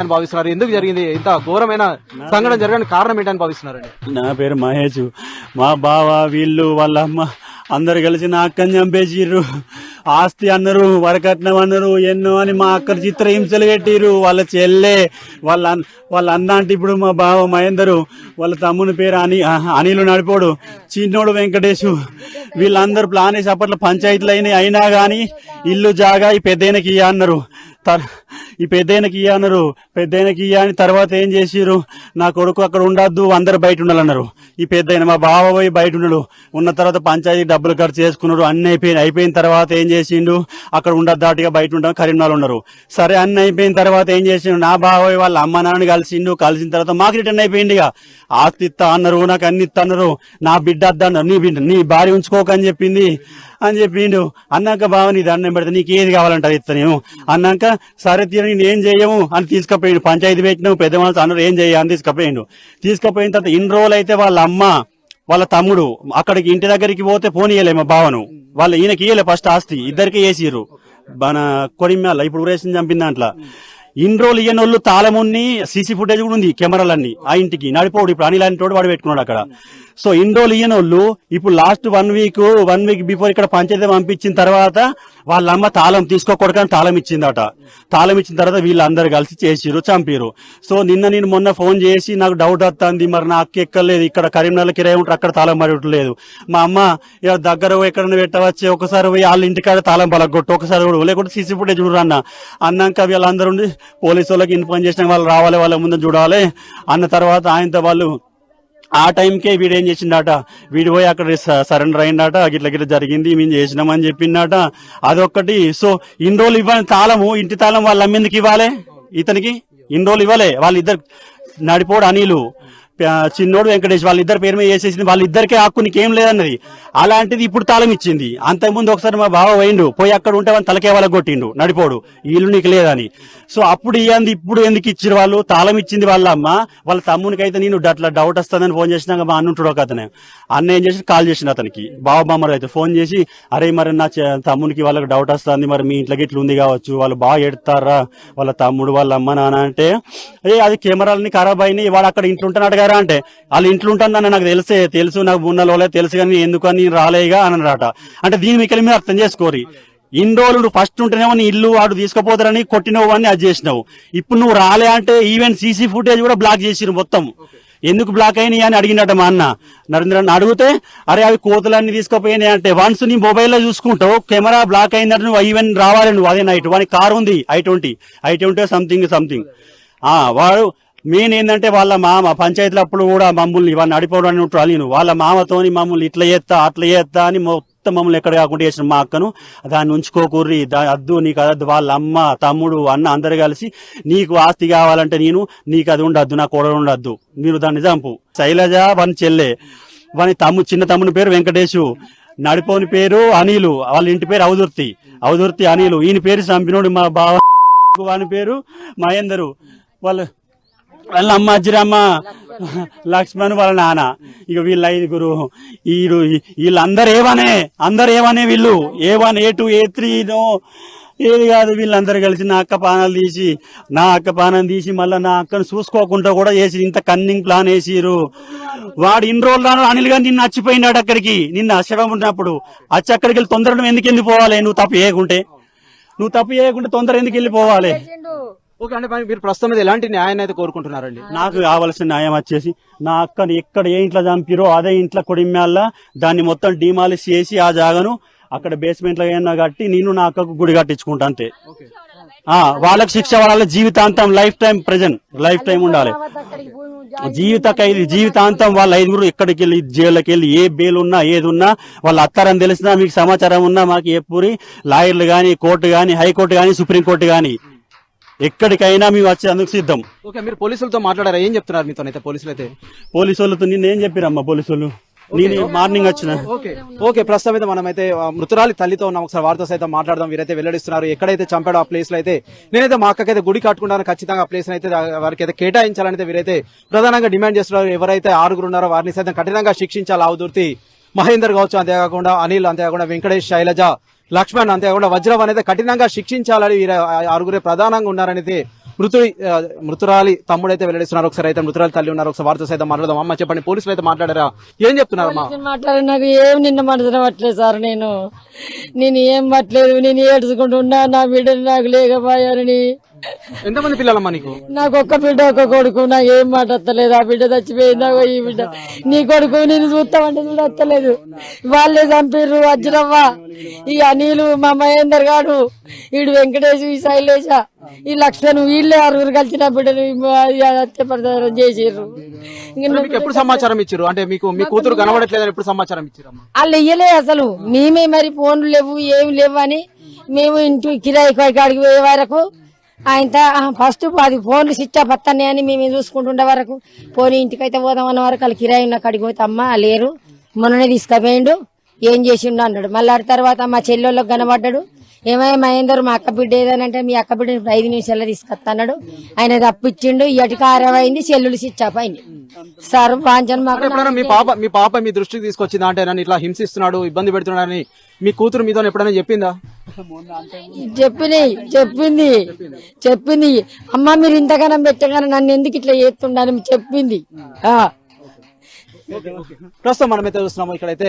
అని భావిస్తున్నారు. ఎందుకు జరిగింది ఇంత ఘోరమైన సంఘటన జరగడానికి కారణం ఏంటని భావిస్తున్నారండి? నా పేరు మహేష్. మా బావ వీళ్ళు వాళ్ళ అమ్మ అందరు కలిసి నా అక్కని చంపేసిర్రు. ఆస్తి అన్నారు, వరకట్నం అన్నారు, ఎన్నో అని మా అక్కడ చిత్రహింసలు పెట్టిర్రు. వాళ్ళ చెల్లె వాళ్ళ అన్న అంటే ఇప్పుడు మా బావ మహేందరు, వాళ్ళ తమ్ముని పేరు అనిలు నడిపోడు, చిన్నోడు వెంకటేశు, వీళ్ళందరూ ప్లాన్ వేసి అప్పట్లో పంచాయతీలు అయినా గాని ఇల్లు జాగా ఈ పెద్దయినకి ఇయ్య అన్నారు. ఈ పెద్దయినకి ఇయ్య అన్నారు. పెద్దయినకి ఇయ్య అని తర్వాత ఏం చేసిర్రు, నా కొడుకు అక్కడ ఉండద్దు, అందరు బయట ఉండాలన్నారు. ఈ పెద్దయిన మా బావ పోయి బయట ఉన్నాడు. ఉన్న తర్వాత పంచాయతీ డబ్బులు ఖర్చు చేసుకున్నాడు. అన్ని అయిపోయిన తర్వాత ఏం చేసిండు, అక్కడ ఉండద్దు, దాటిగా బయట ఉంటాం, కరీంనగర్ ఉన్నారు. సరే అన్ని అయిపోయిన తర్వాత ఏం చేసిండు, నా బావ వాళ్ళ అమ్మ నాన్నని కలిసిండు. కలిసిన తర్వాత మాకు రిటర్న్ అయిపోయింది. ఇక ఆస్తి ఇస్తా అన్నారు, నాకు అన్ని ఇస్తా అన్నారు. నా బిడ్డ అద్దన్నారు, నీ భార్య ఉంచుకోకని చెప్పిండు. అన్నాక బావ నీ దండం పెడితే నీకు ఏది కావాలంటారు ఇస్తా నేను అన్నాక, సరే తీర నేను ఏం చేయము అని తీసుకుపోయిండు. పంచాయతీ పెట్టినావు, పెద్ద మనసు అన్నారు, ఏం చేయ అని తీసుకుపోయిన తర్వాత ఇన్ని రోజులు అయితే వాళ్ళ అమ్మ వాళ్ళ తమ్ముడు అక్కడికి ఇంటి దగ్గరికి పోతే ఫోన్ ఇయ్యలే మా బావను. వాళ్ళు ఈయనకి ఇయ్యలే ఫస్ట్ ఆస్తి, ఇద్దరికి వేసిర్రు. మన కొడిమ్యాల ఇప్పుడు ఊరేసి చంపిన దాంట్లో ఇన్ని రోజులు ఇయ్యనోళ్ళు తాళముని సీసీ ఫుటేజ్ కూడా ఉంది, కెమెరాలన్నీ ఆ ఇంటికి నడిపోడు. ఇప్పుడు అనిల్ అంటోడు వాడు పెట్టుకున్నాడు అక్కడ. సో ఇన్ని రోజులు ఇయ్యనోళ్ళు ఇప్పుడు లాస్ట్ వన్ వీక్ బిఫోర్ ఇక్కడ పంచాయతీ పంపించిన తర్వాత వాళ్ళ అమ్మ తాళం తీసుకోకూడదని తాళం ఇచ్చిందట. తాళం ఇచ్చిన తర్వాత వీళ్ళందరూ కలిసి చేసిరు, చంపిరు. సో నేను మొన్న ఫోన్ చేసి నాకు డౌట్ వస్తుంది, మరి నా అక్క ఎక్కలేదు, ఇక్కడ కరీంనగర్ కిరాయి ఉంటారు, అక్కడ తాళం పడట్లేదు. మా అమ్మ దగ్గర ఎక్కడైనా పెట్టవచ్చి ఒకసారి పోయి వాళ్ళ ఇంటికాడ తాళం పలగొట్టు, ఒకసారి కూడా లేకుంటే సీసీ ఫుటేజ్ చూడరు అన్నాక వీళ్ళందరూ పోలీసు వాళ్ళకి ఇన్ఫార్మ్ చేసిన వాళ్ళు రావాలి, వాళ్ళ ముందు చూడాలి అన్న తర్వాత ఆయనతో వాళ్ళు ఆ టైంకే వీడు ఏం చేసిండట, వీడు పోయి అక్కడ సరెండర్ అయిందట. గిట్ల జరిగింది, మేము చేసినామని చెప్పిందట. అదొక్కటి. సో ఇన్ని రోజులు ఇవ్వాలి తాళము, ఇంటి తాళం వాళ్ళ అమ్మేందుకు ఇవ్వాలి, ఇతనికి ఇన్ని రోజులు ఇవ్వలే. వాళ్ళిద్దరు నడిపోడు అనిలు, చిన్నోడు వెంకటేష్, వాళ్ళిద్దరు పేరు మీద వేసేసింది. వాళ్ళిద్దరికే హక్కు నీకేం లేదన్నది. అలాంటిది ఇప్పుడు తాళం ఇచ్చింది. అంతకుముందు ఒకసారి మా బావ పోయిండు, పోయి అక్కడ ఉంటే వాళ్ళని తలకే వాళ్ళకి కొట్టిండు నడిపోడు, ఇల్లు నీకు లేదని. సో అప్పుడు ఇయ్యంది, ఇప్పుడు ఎందుకు ఇచ్చారు వాళ్ళు? తాళం ఇచ్చింది వాళ్ళ అమ్మ. వాళ్ళ తమ్మునికి అయితే నేను అట్లా డౌట్ వస్తుందని ఫోన్ చేసినాక మా అన్న ఉంటాడు ఒక అతనే, అన్న ఏం చేసి కాల్ చేసిండు అతనికి, బావ బామ్మరు అయితే ఫోన్ చేసి, అరే మరి నా తమ్మునికి వాళ్ళకి డౌట్ వస్తుంది, మరి మీ ఇంట్లోకి ఇట్లా ఉంది కావచ్చు, వాళ్ళు బాగా ఎడతారా వాళ్ళ తమ్ముడు వాళ్ళ అమ్మ నాన్న అంటే, అది కెమెరాలని ఖరాబ్ అయినాయి, వాడు అక్కడ ఇంట్లో ఉంటున్నాడు కదా అంటే, వాళ్ళు ఇంట్లో ఉంటానని నాకు తెలుసు, నాకు ఉన్నలోలే తెలుసు, కానీ ఎందుకని రాలేగా అని అన్నారట. అంటే దీని మీకు మీరు అర్థం చేసుకోరి, ఇన్ని రోజులు ఫస్ట్ ఉంటేనేమో నీ ఇల్లు వాడు తీసుకుపోతారని కొట్టినవు అని అది చేసినావు. ఇప్పుడు నువ్వు రాలే అంటే ఈవెన్ సీసీ ఫుటేజ్ కూడా బ్లాక్ చేసిరు మొత్తం. ఎందుకు బ్లాక్ అయినాయి అని అడిగినట్ట మా అన్న నరేంద్రని అడిగితే, అరే అవి కోతలన్నీ తీసుకుపోయినాయి అంటే, వన్స్ నీ మొబైల్లో చూసుకుంటావు కెమెరా బ్లాక్ అయిందంటే నువ్వు ఈవెన్ రావాలి నువ్వు అదే నైట్. వానికి కారు ఉంది i20 సంథింగ్. వాడు మెయిన్ ఏంటంటే వాళ్ళ మామ పంచాయతీలో అప్పుడు కూడా మమ్మల్ని ఇవన్నీ నడిపోవడానికి ఉంటారు. వాళ్ళ మామతోని మమ్మల్ని ఇట్లా చేస్తా అట్లా చేస్తా అని మొత్తం మమ్మల్ని ఎక్కడ కాకుండా చేసిన మా అక్కను, దాన్ని ఉంచుకోకూర్రి, అద్దు నీకు అదద్దు, వాళ్ళ అమ్మ తమ్ముడు అన్న అందరు కలిసి నీకు ఆస్తి కావాలంటే నీకు అది ఉండద్దు, నా కోడలు ఉండద్దు, మీరు దాన్ని చంపు. శైలజ వాని చెల్లె, వాని చిన్న తమ్ముని పేరు వెంకటేశు, నడిపోని పేరు అనిలు, వాళ్ళ ఇంటి పేరు అవదుర్తి అనిలు, ఈయన పేరు చంపినోడు మా బావ, వాని పేరు మహేందరు, వాళ్ళ అమ్మ అజ్జిరమ్మ, లక్ష్మణ్ వాళ్ళ నాన్న. ఇక వీళ్ళ ఐదుగురు, వీళ్ళందరూ ఏవనే వీళ్ళు A1 A2 A3 ఏది కాదు, వీళ్ళందరూ కలిసి నా అక్క పానం తీసి మళ్ళీ నా అక్కను చూసుకోకుండా కూడా చేసి ఇంత కన్నింగ్ ప్లాన్ వేసిరు. వాడు ఇన్ని రోజులు అనిల్ గారు నిన్ను వచ్చిపోయినాడు అక్కడికి, నిన్ను అచ్చడం ఉన్నప్పుడు అక్కడికి వెళ్ళి తొందరగా ఎందుకు వెళ్ళిపోవాలి? నువ్వు తప్పు చేయకుంటే తొందర ఎందుకు వెళ్ళిపోవాలి? ఓకే, అంటే మీరు ప్రస్తుతం ఎలాంటి న్యాయాన్ని అయితే కోరుకుంటున్నారండి? నాకు కావాల్సిన న్యాయం వచ్చేసి, నా అక్కని ఎక్కడ ఏ ఇంట్లో చంపిరో అదే ఇంట్లో కొడిమ్యాల దాన్ని మొత్తం డిమాలిష్ చేసి ఆ జాగను అక్కడ బేస్మెంట్ లో ఏమన్నా కట్టి నేను నా అక్కకు గుడి కట్టించుకుంటా అంతే. వాళ్ళకి శిక్ష వాళ్ళ జీవితాంతం లైఫ్ టైం ఉండాలి. జీవితాంతం వాళ్ళ ఐదుగురు ఎక్కడికి వెళ్ళి జైల్లోకి వెళ్ళి ఏ బెయిల్ ఉన్నా ఏది ఉన్నా వాళ్ళ అత్తారని తెలిసినా, మీకు సమాచారం ఉన్నా మాకు ఎప్పుడు లాయర్లు గాని, కోర్టు గాని, హైకోర్టు గాని, సుప్రీంకోర్టు గాని ఎక్కడికైనా మేము వచ్చేందుకు సిద్ధం. ఓకే, మీరు పోలీసులతో మాట్లాడారా? ఏం చెప్తున్నారు మీతో? పోలీసులతో నిన్నేం చెప్పిరమ్మా పోలీసులు? నేను మార్నింగ్ వచ్చిన. ఓకే, ప్రస్తుతం అయితే మనమైతే మృతురాలి తల్లితో ఉన్నాం, ఒకసారి వారితో సైతం మాట్లాడదాం. వీరైతే వెల్లడిస్తున్నారు ఎక్కడైతే చంపాడో ఆ ప్లేస్ లో అయితే నేనైతే మా అక్కకైతే గుడి కట్టుకుంటాను, ఖచ్చితంగా ఆ ప్లేస్ అయితే వారికి అయితే కేటాయించాలని వీరైతే ప్రధానంగా డిమాండ్ చేస్తున్నారు. ఎవరైతే 6 ఉన్నారో వారిని సైతం కఠినంగా శిక్షించాలి. అవదుర్తి మహేందర్ కావచ్చు, అంతేకాకుండా అనిల్, అంతేకాకుండా వెంకటేష్, శైలజ, లక్ష్మణ్, అంతేకాకుండా వజ్రం అనేది కఠినంగా శిక్షించాలని 6 ప్రధానంగా ఉన్నారనేది మృతురాలి తమ్ముడైతే వెల్లడిస్తున్నారు. ఒకసారి అయితే మృతురాలి తల్లి ఉన్నారు, ఒకసారి వారితో సైతం మాట్లాడదాం. అమ్మ చెప్పండి, పోలీసులు అయితే మాట్లాడారా, ఏం చెప్తున్నారమ్మా? మాట్లాడి నాకు ఏం నిన్న మనసున పట్టలేదు సార్, నేను ఏం పట్టలేదు, నేను ఏడ్చుకుంటున్నా నా బిడ్డలు నాకు లేకపోయారని. ఎంతమంది పిల్లలమ్మా నీకు? నాకు ఒక్క బిడ్డ ఒక్క కొడుకు, నాకు ఏం మాట వస్తలేదు. ఆ బిడ్డ చచ్చిపోయిందా ఈ బిడ్డ, నీ కొడుకు నేను చూస్తామంటే చూడ వస్తలేదు. వాళ్ళే చంపిర్రు వజ్రవ్వ, ఈ అనిలు, మా మహేందర్ గాడు, ఈడు వెంకటేశ్, ఈ శైలేష, ఈ లక్ష్మణ్, వీళ్ళే 6 కలిసిన బిడ్డను హత్యపడతారని చేసిర్రు. మీకు ఎప్పుడు సమాచారం ఇచ్చారు? అంటే మీకు మీ కూతురు కనబడట్లేదని ఎప్పుడు సమాచారం ఇచ్చారమ్మా? వాళ్ళు ఇయ్యలే అసలు, మేమే మరి ఫోన్లు లేవు ఏమి లేవు అని మేము ఇంటి కిరాయి కాడికి పోయే వరకు ఆయన ఫస్ట్ అది ఫోన్లు స్విచ్ ఆఫ్ వస్తాయి అని మేము చూసుకుంటుండే వరకు పోనీ ఇంటికైతే పోదామన్న వరకు వాళ్ళు కిరాయి ఉన్న కాడికి పోతే అమ్మ లేరు, మొన్ననే తీసుకుపోయిండు, ఏం చేసిండు అన్నాడు. మళ్ళీ ఆ తర్వాత మా చెల్లెళ్ళకి కనబడ్డాడు, ఏమయ్య మహేందర్ మా అక్క బిడ్డ ఏదనంటే మీ అక్క బిడ్డ 5 నిమిషాల్లో తీసుకొస్తాడు. ఆయన తప్పిచ్చిండు, ఇటుక ఆరవైంది, చెల్లులు స్విచ్ ఆఫ్ అయింది సార్. వాంచన్ మాకు మీ పాప మీ దృష్టికి తీసుకొచ్చిందా? అంటే నన్ను ఇట్లా హింసిస్తున్నాడు, ఇబ్బంది పెడుతున్నాడని మీ కూతురు మీతో ఎప్పుడైనా చెప్పిందా? చెప్పింది అమ్మ మీరు ఇంతగానం పెట్టగానే నన్ను ఎందుకు ఇట్లా చేస్తుండని చెప్పింది. ప్రస్తుతం మనమైతే చూస్తున్నాము ఇక్కడైతే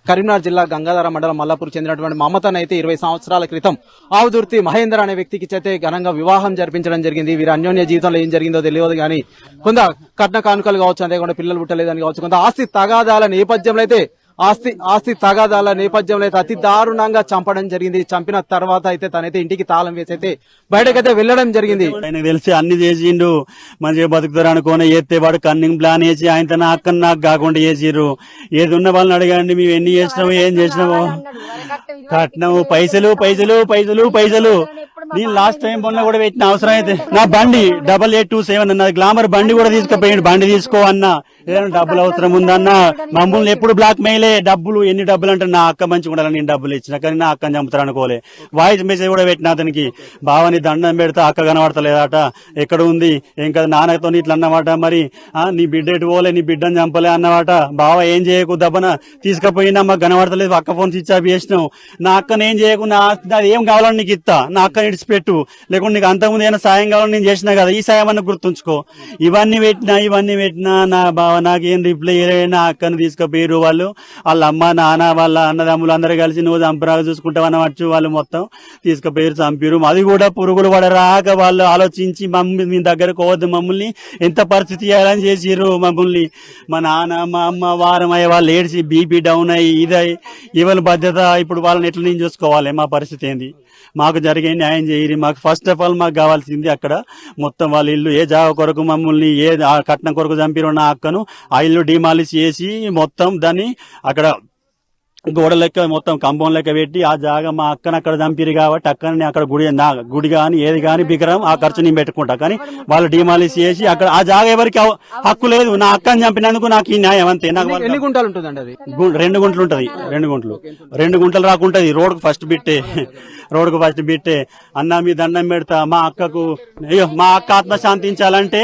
కరీంనగర్ జిల్లా గంగాధర మండలం మల్లాపూర్ చెందినటువంటి మమతను అయితే 20 సంవత్సరాల క్రితం ఆవుదుర్తి మహేందర్ అనే వ్యక్తికి అయితే ఘనంగా వివాహం జరిపించడం జరిగింది. వీరి అన్యోన్య జీవితంలో ఏం జరిగిందో తెలియదు కానీ కొంత కట్న కానుకలు కావచ్చు, అంతేకాకుండా పిల్లలు పుట్టలేదని కావచ్చు, కొంత ఆస్తి తగాదాల నేపథ్యంలో అయితే అతి దారుణంగా చంపడం జరిగింది. చంపిన తర్వాత అయితే తనైతే ఇంటికి తాళం వేసి అయితే బయటకైతే వెళ్లడం జరిగింది. ఆయనకు తెలిసి అన్ని చేసిండు, మంచిగా బతుకుతారు అనుకోని ఎత్తే వాడు కన్నింగ్ ప్లాన్ వేసి ఆయన నాకు కాకుండా చేసిర్రు. ఏది ఉన్న వాళ్ళని అడగండి, మేము ఎన్ని చేసినాము ఏం చేసినాము, కట్నము పైసలు పైసలు పైసలు పైసలు. నేను లాస్ట్ టైం మొన్న కూడా పెట్టిన అవసరం అయితే నా బండి 8827 అన్న గ్లామర్ బండి కూడా తీసుకుపోయిండు. బండి తీసుకో అన్నా, ఏదైనా డబ్బులు అవసరం ఉందన్నా, మమ్మల్ని ఎప్పుడు బ్లాక్ మెయిలే. డబ్బులు ఎన్ని డబ్బులు అంటే నా అక్క మంచిగా ఉండాలని నేను డబ్బులు ఇచ్చిన, కానీ నా అక్కని చంపుతారు అనుకోలే. వాయిస్ మెసేజ్ కూడా పెట్టిన అతనికి, బావని దండం పెడతా అక్క కనబడతలేదట, ఎక్కడ ఉంది ఏం కదా నాన్నతో ఇట్లా అన్నమాట. మరి నీ బిడ్డ ఎటు పోలే, నీ బిడ్డని చంపలే అన్నమాట. బావ ఏం చేయకు దబ్బన తీసుకుపోయినా మాకు కనబడతలేదు, అక్క ఫోన్ స్విచ్ ఆఫ్ చేసినావు. నా అక్కని ఏం చేయకు, అది ఏం కావాలని నీకు ఇస్తా, నా అక్కని ఇడిచిపెట్టు, లేకుంటే నీకు అంతకుముందు ఏమైనా సాయం కావాలని నేను చేసినా కదా, ఈ సాయం అన్న గుర్తుంచుకో. ఇవన్నీ పెట్టినా నా బావ నాకేం రిప్లై నా అక్కని తీసుకుపోయారు వాళ్ళు, వాళ్ళ అమ్మ నాన్న వాళ్ళ అన్నదమ్ములు అందరూ కలిసి నువ్వు చంపరాగా చూసుకుంటావు అన్నవచ్చు. వాళ్ళు మొత్తం తీసుకుపోయారు, చంపారు. అది కూడా పురుగులు పడరాక వాళ్ళు ఆలోచించి మీ దగ్గరకు పోవద్దు, మమ్మల్ని ఎంత పరిస్థితి చేయాలని చేసిర్రు మమ్మల్ని. మా నాన్న మా అమ్మ వారం అయ్యే వాళ్ళు ఏడ్చి బీపీ డౌన్ అయ్యి ఇదై ఇవాళ బాధ్యత. ఇప్పుడు వాళ్ళని ఎట్లా నేను చూసుకోవాలి, మా పరిస్థితి ఏంది, మాకు జరిగే న్యాయం చేయరు. మాకు ఫస్ట్ ఆఫ్ ఆల్ మాకు కావాల్సింది అక్కడ మొత్తం వాళ్ళ ఇల్లు ఏ జాగ కొరకు మమ్మల్ని ఏ కట్నం కొరకు చంపిరో నా అక్కను ఆ ఇల్లు డిమాలిష్ చేసి మొత్తం దాన్ని అక్కడ గోడ లెక్క మొత్తం కంపౌండ్ లెక్క పెట్టి ఆ జాగా మా అక్కను అక్కడ చంపిరు కాబట్టి అక్కని అక్కడ గుడి గాని ఏది గాని బిగ్రహం ఆ ఖర్చు నేను పెట్టుకుంటా. కానీ వాళ్ళు డిమాలిష్ చేసి అక్కడ ఆ జాగా ఎవరికి హక్కు లేదు. నా అక్కని చంపినందుకు నాకు ఈ న్యాయం అంతే. నాకు 2 గుంటలు ఉంటుందండి, అది 2 గుంటలు ఉంటది. 2 గుంటలు రాకుంటది. రోడ్డుకు ఫస్ట్ బిట్టే అన్న మీ దండం పెడతా, మా అక్కకు మా అక్క ఆత్మ శాంతించాలంటే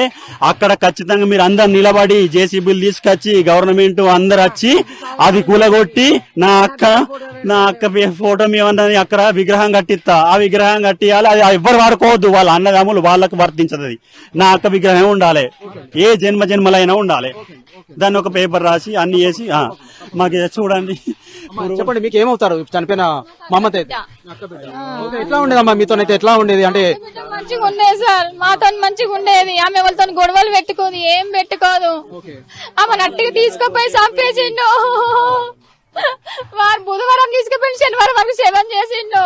అక్కడ ఖచ్చితంగా మీరు అందరు నిలబడి జేసీబీలు తీసుకొచ్చి గవర్నమెంట్ అందరు వచ్చి అది కూలగొట్టి నా అక్క ఫోటో మేమన్నా అక్కడ విగ్రహం కట్టిస్తా. ఆ విగ్రహం కట్టియాలి, అది ఎవ్వరు వాడుకోవద్దు, వాళ్ళ అన్నదమ్ములు వాళ్ళకు వర్తించదు. అది నా అక్క విగ్రహం ఉండాలి, ఏ జన్మలైనా ఉండాలి. దాన్ని ఒక పేపర్ రాసి అన్ని చేసి మాకు చూడండి. చెప్పండి, మీకు ఏమవుతారు చనిపోయిన మమత అయితే? ఎట్లా ఉండేదమ్మా మీతోనైతే, ఎట్లా ఉండేది? అంటే మంచిగా ఉండేది సార్, మాతో మంచిగా ఉండేది. ఆమె వాళ్ళతో గొడవలు పెట్టుకోదు, ఏం పెట్టుకోదు. ఆమె నట్టుగా తీసుకుపోయి చంపేసిండు. వారు బుధవారం తీసుకుపోయి శనివారం వరకు సేవం చేసిండు.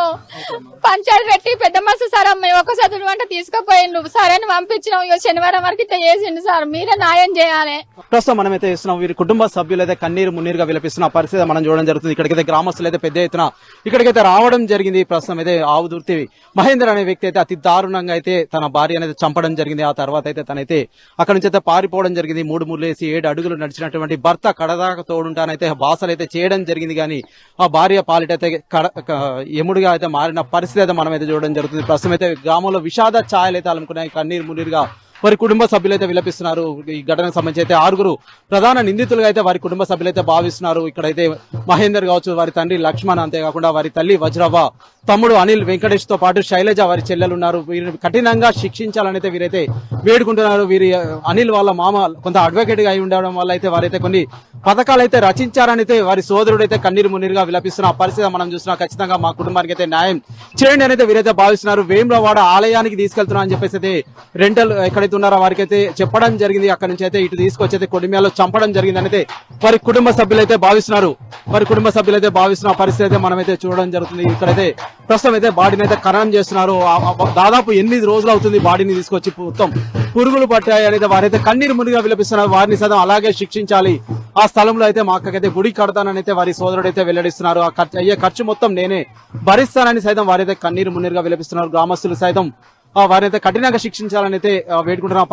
పంచాయతీ పెట్టి పెద్ద మస్తు సార్ అమ్మాయి ఒక చదువు అంటే తీసుకుపోయిండు. సరే అని పంపించినాం, ఇక శనివారం వరకు ఇట్లా చేసిండు. సార్ మీరే న్యాయం చేయాలి. ప్రస్తుతం మనమైతే ఇస్తున్నాం, వీరి కుటుంబ సభ్యులు అయితే కన్నీరు మున్నీరుగా విలపిస్తున్న పరిస్థితి మనం చూడడం జరుగుతుంది. ఇక్కడికైతే గ్రామస్తులు అయితే పెద్ద ఎత్తున ఇక్కడికైతే రావడం జరిగింది. ప్రస్తుతం అయితే ఆవుదుర్తి మహేందర్ అనే వ్యక్తి అయితే అతి దారుణంగా అయితే తన భార్య అనేది చంపడం జరిగింది. ఆ తర్వాత అయితే తనైతే అక్కడి నుంచి అయితే పారిపోవడం జరిగింది. 3 ముళ్ళేసి 7 అడుగులు నడిచినటువంటి భర్త కడదాకా తోడుంటానైతే బాసలు అయితే చేయడం జరిగింది. కానీ ఆ భార్య పాలిటైతే ఎముడుగా అయితే మారిన పరిస్థితి అయితే మనం అయితే చూడడం జరుగుతుంది. ప్రస్తుతం అయితే గ్రామంలో విషాద ఛాయలు అయితే అలుముకున్నాయి. కన్నీరు మున్నీరుగా వారి కుటుంబ సభ్యులైతే విలపిస్తున్నారు. ఈ ఘటనకు సంబంధించి అయితే 6 ప్రధాన నిందితులుగా అయితే వారి కుటుంబ సభ్యులైతే భావిస్తున్నారు. ఇక్కడైతే మహేందర్ కావచ్చు, వారి తండ్రి లక్ష్మణ్, అంతేకాకుండా వారి తల్లి వజ్రవ్వ, తమ్ముడు అనిల్ వెంకటేష్ తో పాటు శైలజ వారి చెల్లెలు ఉన్నారు. వీరిని కఠినంగా శిక్షించాలని అయితే వీరైతే వేడుకుంటున్నారు. వీరి అనిల్ వాళ్ళ మామ కొంత అడ్వకేట్ గా అయి ఉండడం వల్ల అయితే వారైతే కొన్ని పథకాలు అయితే రచించారని అయితే వారి సోదరుడు అయితే కన్నీరు మున్నీరుగా విలపిస్తున్న పరిస్థితి మనం చూసినా ఖచ్చితంగా మా కుటుంబానికి అయితే న్యాయం చేయండి అని అయితే వీరైతే భావిస్తున్నారు. వేములవాడ ఆలయానికి తీసుకెళ్తున్నా అని చెప్పేసి అయితే రెంటల్ ఎక్కడైతే ఉన్నారో వారికి అయితే చెప్పడం జరిగింది. అక్కడ నుంచి అయితే ఇటు తీసుకొచ్చి అయితే కొడిమ్యాలో చంపడం జరిగింది అని అయితే వారి కుటుంబ సభ్యులైతే భావిస్తున్నారు. భావిస్తున్న పరిస్థితి అయితే మనమైతే చూడడం జరుగుతుంది. ఇక్కడైతే ప్రస్తుతం అయితే బాడీని అయితే ఖననం చేస్తున్నారు. దాదాపు 8 రోజులు అవుతుంది బాడీని తీసుకొచ్చి మొత్తం పురుగులు పట్టాయి అనేది వారైతే కన్నీరు మునిగా విలపిస్తున్నారు. వారిని సైతం అలాగే శిక్షించాలి. ఆ స్థలంలో అయితే మా అక్కకైతే గుడి కడతానని అయితే వారి సోదరుడు అయితే వెల్లడిస్తున్నారు. అయ్యే ఖర్చు మొత్తం నేనే భరిస్తానని సైతం వారైతే కన్నీరు మున్నీరుగా విలపిస్తున్నారు. గ్రామస్తులు సైతం వారైతే కఠినంగా శిక్షించాలని అయితే వేడుకుంటున్నారు.